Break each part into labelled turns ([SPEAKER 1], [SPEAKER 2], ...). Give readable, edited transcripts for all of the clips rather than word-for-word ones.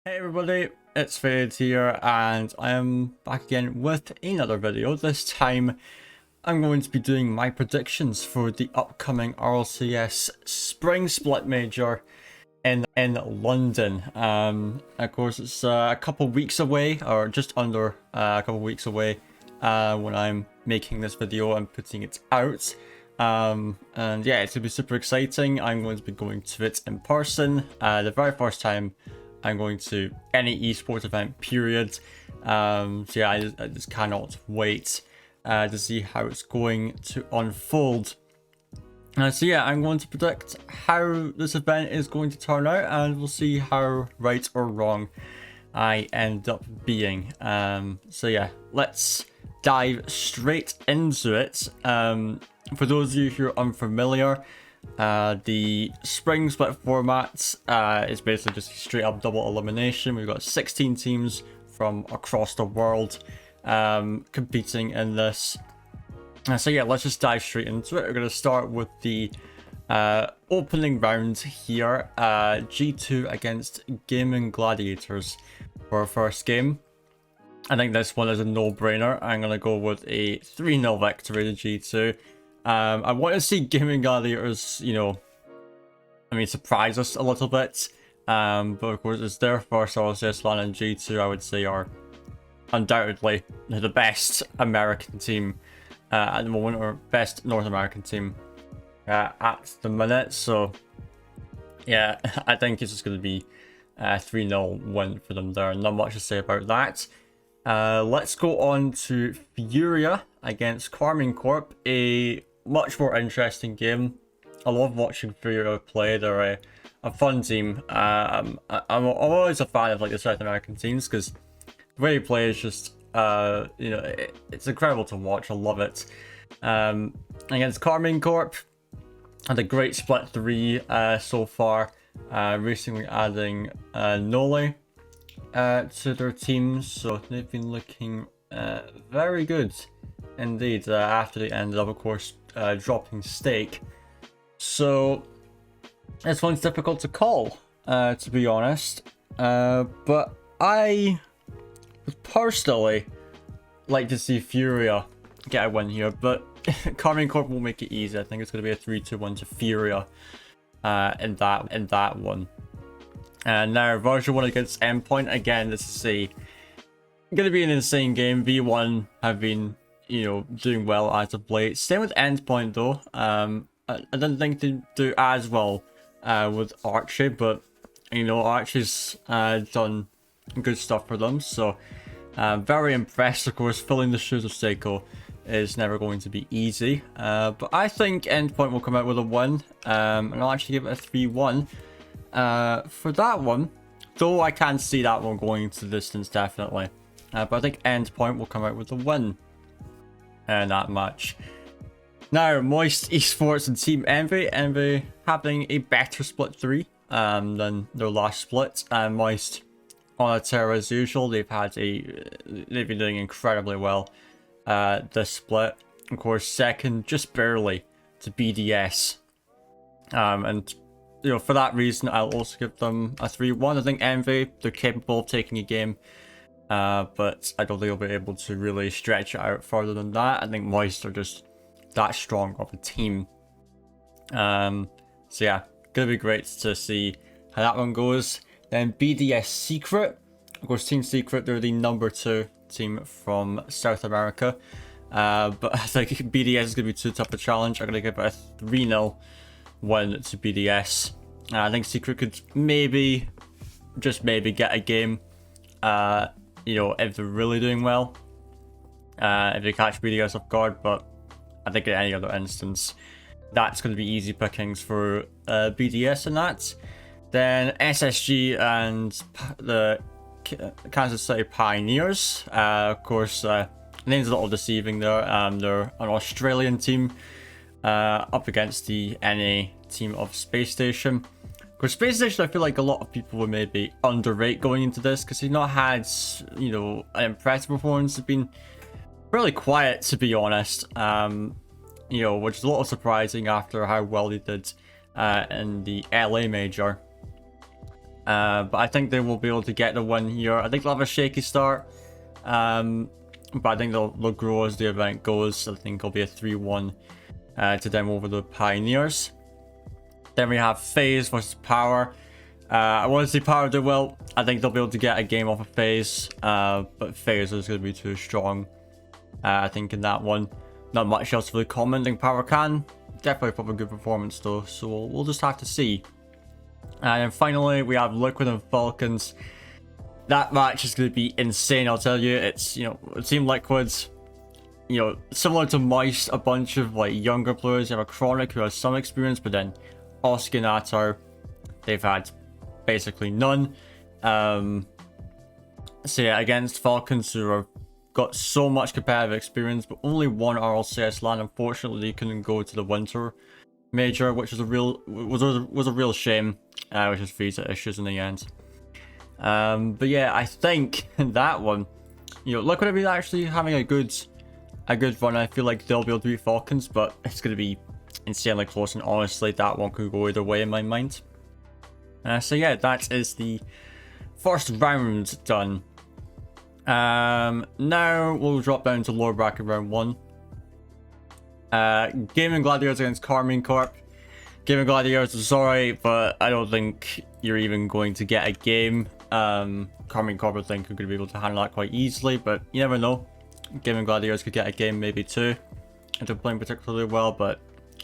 [SPEAKER 1] Hey everybody, it's Fade here and I am back again with another video. This time I'm going to be doing my predictions for the upcoming RLCS Spring Split Major in London. Of course it's a couple weeks away, or just under a couple weeks away when I'm making this video and putting it out. And yeah, it's going to be super exciting. I'm going to be going to it in person, the very first time I'm going to any esports event, period. So yeah, I just cannot wait to see how it's going to unfold. So yeah, I'm going to predict how this event is going to turn out, and we'll see how right or wrong I end up being. So yeah, let's dive straight into it. For those of you who are unfamiliar, the Spring Split format is basically just straight up double elimination. We've got 16 teams from across the world competing in this. So yeah, let's just dive straight into it. We're going to start with the opening round here. G2 against Gaming Gladiators for our first game. I think this one is a no-brainer. I'm going to go with a 3-0 victory to G2. I want to see Gaming Gladiators, surprise us a little bit. But of course, it's their first RLCS LAN, and G2, I would say, are undoubtedly the best American team at the moment, or best North American team at the minute. So, yeah, I think it's just going to be a 3-0 win for them there. Not much to say about that. Let's go on to Furia against Carmine Corp, a much more interesting game. I love watching Furia play. They're a fun team. I'm always a fan of the South American teams because the way they play is just it's incredible to watch. I love it. Against Carmine Corp, had a great split 3 so far. Recently adding Nole to their team, so they've been looking very good indeed after they ended up, of course, dropping Stake. So this one's difficult to call, to be honest, but I would personally like to see Furia get a win here, but Carmine Corp won't make it easy. I think it's going to be a 3-2-1 to Furia in that one. And now version 1 against Endpoint. Again, this is going to be an insane game. V1 have been, doing well as of late. Same with Endpoint though. I don't think they do as well with Archie, but Archie's done good stuff for them. So very impressed. Of course, filling the shoes of Seiko is never going to be easy. But I think Endpoint will come out with a win, and I'll actually give it a 3-1. For that one, though I can see that one going to the distance, definitely. But I think Endpoint will come out with a win in that match. Now, Moist Esports and Team Envy. Envy having a better split 3 than their last split. And Moist on a tear as usual. They've been doing incredibly well this split. Of course, second just barely to BDS. And for that reason, I'll also give them a 3-1. I think Envy, they're capable of taking a game, but I don't think they'll be able to really stretch it out further than that. I think Moist are just that strong of a team. So yeah, gonna be great to see how that one goes. Then BDS Secret, of course, Team Secret, they're the number 2 team from South America. But I think BDS is gonna be too tough a challenge. I'm gonna give it a 3-0 win to BDS. I think Secret could maybe, just maybe, get a game, if they're really doing well, if they catch BDS off guard, but I think in any other instance, that's going to be easy pickings for BDS in that. Then SSG and the Kansas City Pioneers, of course, name's a little deceiving there. They're an Australian team up against the NA team of Space Station. Of course, Space Station, I feel like a lot of people would maybe underrate going into this because he's not had, an impressive performance. He's been fairly quiet, to be honest. Which is a little surprising after how well he did in the LA Major. But I think they will be able to get the win here. I think they'll have a shaky start. But I think they'll grow as the event goes. I think it'll be a 3-1 to them over the Pioneers. Then we have FaZe versus Power. I want to see Power do well. I think they'll be able to get a game off of FaZe. But FaZe is going to be too strong. I think in that one. Not much else for the comment. I think Power can. Definitely probably a good performance though. So we'll just have to see. And then finally we have Liquid and Falcons. That match is going to be insane, I'll tell you. It's, you know, Team Liquid's, you know, similar to Moist, a bunch of like younger players. You have a Chronic who has some experience, but then Oski and Atar, they've had basically none. So yeah, against Falcons, who have got so much competitive experience, but only one RLCS LAN. Unfortunately, they couldn't go to the Winter Major, which was a real shame, which is visa issues in the end. But yeah, I think in that one, you know, Liquid have been actually having a good run. I feel like they'll be able to beat Falcons, but it's going to be insanely close, and honestly, that one could go either way in my mind. So yeah, that is the first round done. Now we'll drop down to lower bracket round 1. Gaming Gladiators against Carmine Corp. Gaming Gladiators, sorry, but I don't think you're even going to get a game. Carmine Corp, I think, are going to be able to handle that quite easily, but you never know. Gaming Gladiators could get a game, maybe 2, if they're playing particularly well, but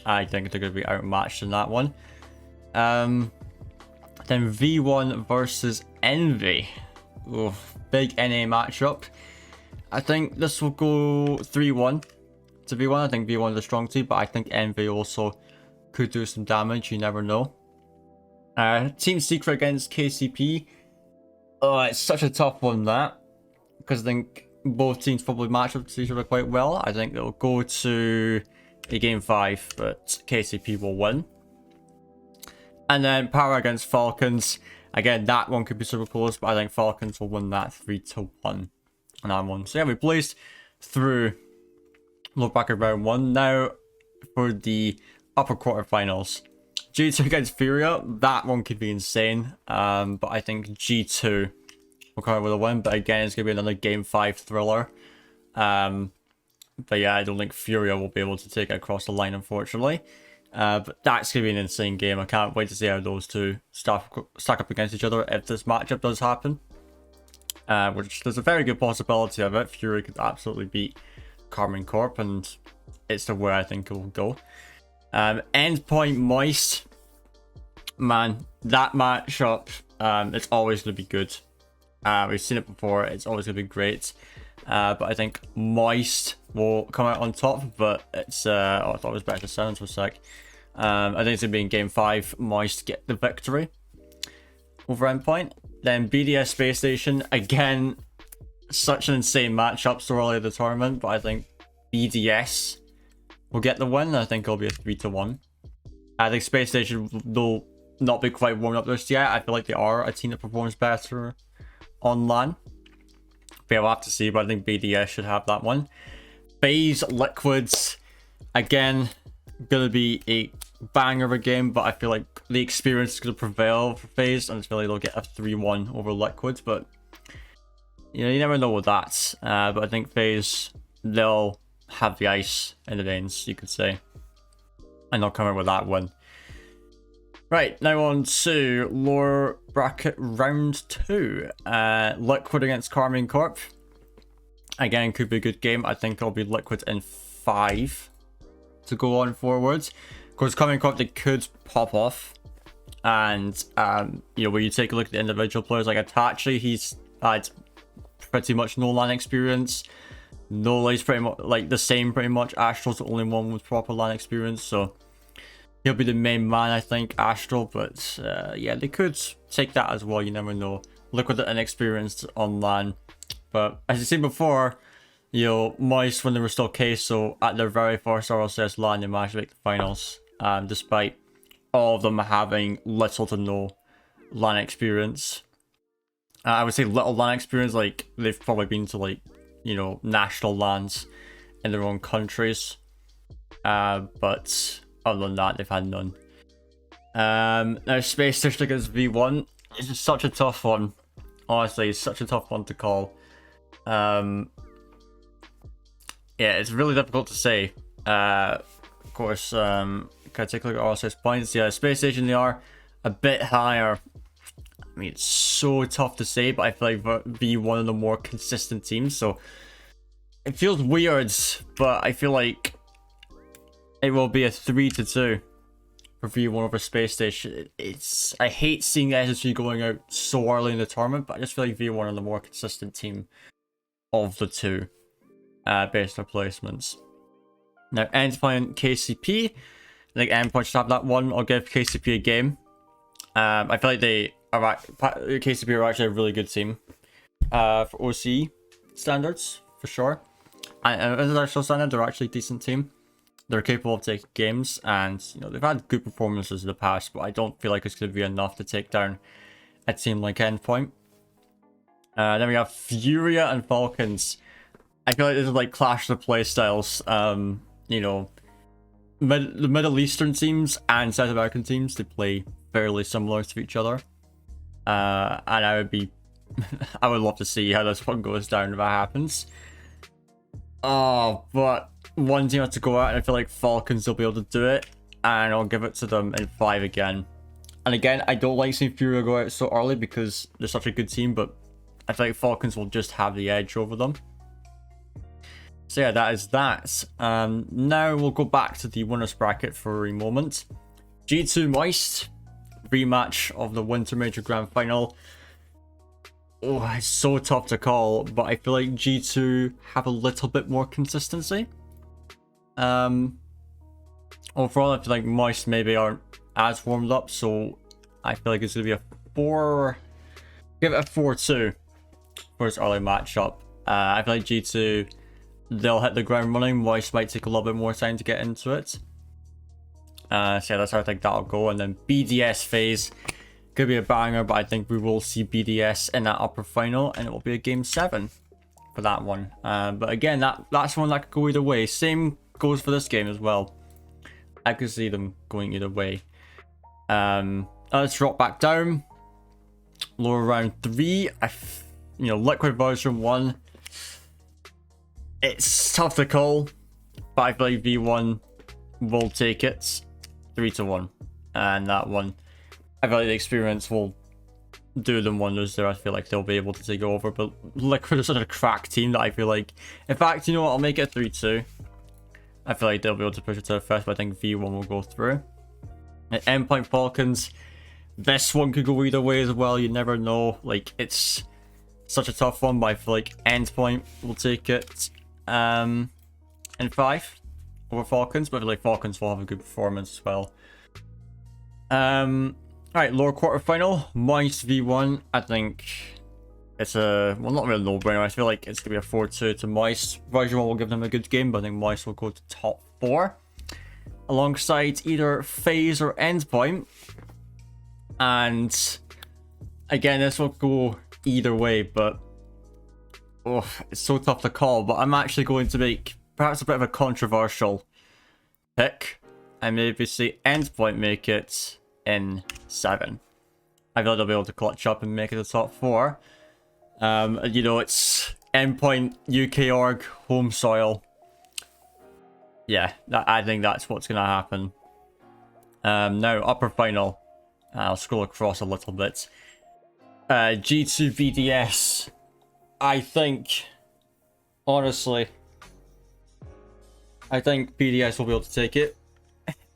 [SPEAKER 1] I think they're going to be outmatched in that one. Then V1 versus Envy. Ooh, big NA matchup. I think this will go 3-1 to V1. I think V1 is a strong team, but I think Envy also could do some damage. You never know. Team Secret against KCP. Oh, it's such a tough one, that, because I think both teams probably match up to each other quite well. I think it'll go to a game 5, but KCP will win. And then Power against Falcons. Again, that one could be super close, but I think Falcons will win that 3-1 on that one. So yeah, we placed through lower bracket round 1. Now for the upper quarterfinals. G2 against Furia. That one could be insane. But I think G2 will come out with a win. But again, it's going to be another game 5 thriller. But yeah, I don't think Furia will be able to take it across the line, unfortunately. But that's going to be an insane game. I can't wait to see how those two stack up against each other if this matchup does happen. Which there's a very good possibility of it. Fury could absolutely beat Carmine Corp, and it's the way I think it will go. Endpoint Moist. Man, that matchup, it's always going to be good. We've seen it before. It's always going to be great. But I think Moist will come out on top, but it's I thought it was better to silence for a sec. I think it's going to be in game 5. Moist get the victory over Endpoint. Then BDS Space Station, again, such an insane matchup so early in the tournament, but I think BDS will get the win. I think it'll be a 3-1. I think Space Station will not be quite warmed up just yet. I feel like they are a team that performs better on LAN. But yeah, we'll have to see, but I think BDS should have that one. FaZe Liquids, again, gonna be a banger of a game, but I feel like the experience is gonna prevail for FaZe, and I feel like they'll get a 3-1 over Liquids, but you know, you never know with that. But I think FaZe, they'll have the ice in the veins, you could say, and they'll come out with that win. Right, now on to lower bracket round 2. Liquid against Carmine Corp. Again, could be a good game. I think it'll be Liquid in 5 to go on forwards. Of course, Carmine Corp, they could pop off. And, you know, when you take a look at the individual players, like Itachi, he's had pretty much no LAN experience. Nola's pretty much, like, the same pretty much. Astral's the only one with proper LAN experience, so he'll be the main man, I think, Astral, but yeah, they could take that as well, you never know. Liquid inexperienced on LAN. But as you seen before, you know, Moist, when they were still queso, at their very first RLCS LAN, they managed to make the finals, despite all of them having little to no LAN experience. I would say little LAN experience, like, they've probably been to, like, you know, national LANs in their own countries. But other than that, they've had none. Now, Space Station against V1. It's just such a tough one. Honestly, it's such a tough one to call. Yeah, it's really difficult to say. Of course, can I take a look at RLCS points? Yeah, Space Station, they are a bit higher. I mean, it's so tough to say, but I feel like be one of the more consistent teams, so it feels weird, but I feel like it will be a 3-2 for V1 over Space Station. I hate seeing SSG going out so early in the tournament, but I just feel like V1 are the more consistent team of the two, based on placements. Now, Endpoint KCP. I think Endpoint should have that one. I'll give KCP a game. I feel like KCP are actually a really good team for OC standards, for sure. And international standard, they're actually a decent team. They're capable of taking games, and you know they've had good performances in the past, but I don't feel like it's going to be enough to take down a team like Endpoint. Then we have Furia and Falcons. I feel like this is like clash of the playstyles. You know, the Middle Eastern teams and South American teams, they play fairly similar to each other. And I would love to see how this one goes down if that happens. Oh, but one team has to go out, and I feel like Falcons will be able to do it, and I'll give it to them in 5 again. And again, I don't like seeing Furia go out so early because they're such a good team, but I feel like Falcons will just have the edge over them. So yeah, that is that. Now we'll go back to the winners bracket for a moment. G2 Moist, rematch of the Winter Major Grand Final. Oh, it's so tough to call, but I feel like G2 have a little bit more consistency. Overall, I feel like Moist maybe aren't as warmed up, so I feel like it's going to be a 4... Give it a 4-2 for its early matchup. I feel like G2, they'll hit the ground running. Moist might take a little bit more time to get into it. So yeah, that's how I think that'll go. And then BDS phase. Could be a banger, but I think we will see BDS in that upper final, and it will be a game 7 for that one. But again, that's one that could go either way. Same goes for this game as well. I could see them going either way. Let's drop back down. Lower round 3. Liquid version 1. It's tough to call, but I feel like V1 will take it 3-1, and that one, I feel like the experience will do them wonders there. I feel like they'll be able to take over, but Liquid is such a crack team that I feel like, in fact, you know what, I'll make it 3-2. I feel like they'll be able to push it to the first, but I think V1 will go through. And Endpoint Falcons, this one could go either way as well. You never know. Like, it's such a tough one, but I feel like Endpoint will take it in 5 over Falcons, but I feel like Falcons will have a good performance as well. Alright, lower quarterfinal, Moist V1. I think it's not really a no-brainer. I feel like it's going to be a 4-2 to Moist. Version 1 will give them a good game, but I think Moist will go to top 4. Alongside either FaZe or Endpoint. And again, this will go either way, but it's so tough to call. But I'm actually going to make perhaps a bit of a controversial pick. I maybe see Endpoint make it in 7. I feel like they'll be able to clutch up and make it the top 4. It's Endpoint, UK org, home soil. Yeah, I think that's what's going to happen. Now, upper final. I'll scroll across a little bit. G2 BDS. I think, honestly, I think BDS will be able to take it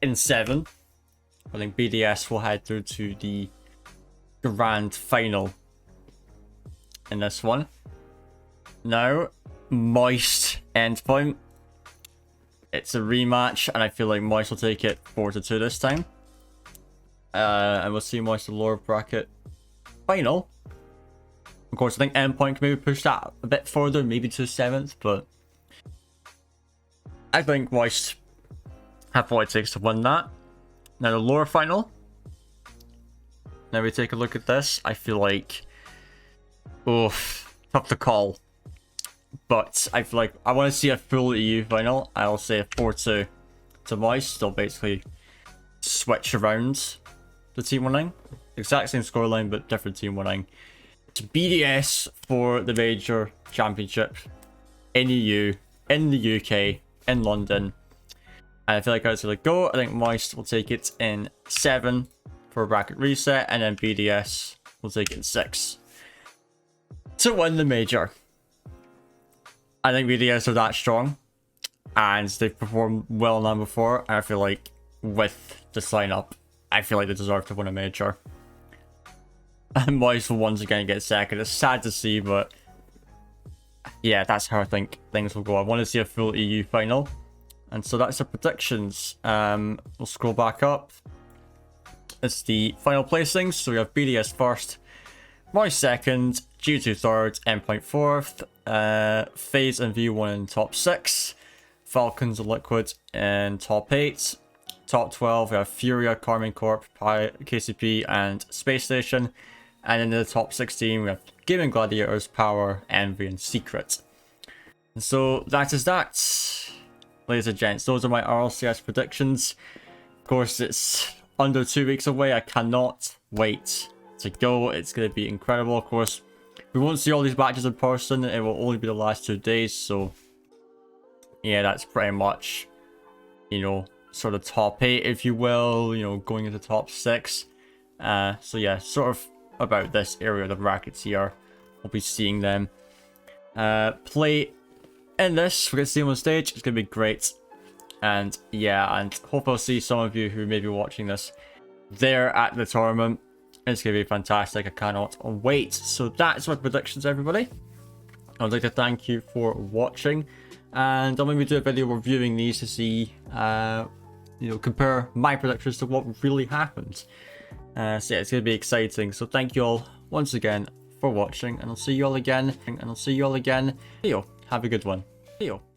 [SPEAKER 1] in 7. I think BDS will head through to the grand final in this one. Now, Moist Endpoint. It's a rematch, and I feel like Moist will take it 4-2 this time. And we'll see Moist in the lower bracket final. Of course, I think Endpoint can maybe push that a bit further, maybe to 7th, but I think Moist have what it takes to win that. Now the lower final. Now we take a look at this. I feel like, tough to call. But I feel like I want to see a full EU final. I'll say a 4-2 to Moist. They'll basically switch around the team winning. exact same scoreline, but different team winning. It's BDS for the Major Championship in EU, in the UK, in London. And I feel like that's going to go. I think Moist will take it in 7 for a bracket reset, and then BDS will take it in 6 to win the Major. I think BDS are that strong, and they've performed well now before. And I feel like with this lineup, I feel like they deserve to win a Major. And Moist will once again get second. It's sad to see, but yeah, that's how I think things will go. I want to see a full EU final. And so that's the predictions. We'll scroll back up. It's the final placings. So we have BDS first, Moist second, G2 third, Endpoint fourth, FaZe and V1 in top 6, Falcons and Liquid in top 8. Top 12, we have Furia, Carmine Corp, KCP, and Space Station. And in the top 16, we have Gaming Gladiators, Power, Envy, and Secret. And so that is that, ladies and gents. Those are my RLCS predictions. Of course, it's under 2 weeks away. I cannot wait to go. It's going to be incredible. Of course, we won't see all these matches in person. It will only be the last 2 days. So, yeah, that's pretty much, you know, sort of top 8, if you will, you know, going into top 6. So, yeah, sort of about this area of the brackets here. We'll be seeing them play in this. We're going to see them on stage. It's going to be great. And yeah, and hope I'll see some of you who may be watching this there at the tournament. It's going to be fantastic. I cannot wait. So that's my predictions, everybody. I would like to thank you for watching. And I'll maybe do a video reviewing these to see, you know, compare my predictions to what really happened. So yeah, it's going to be exciting. So thank you all once again for watching, and I'll see you all again. Have a good one. See you.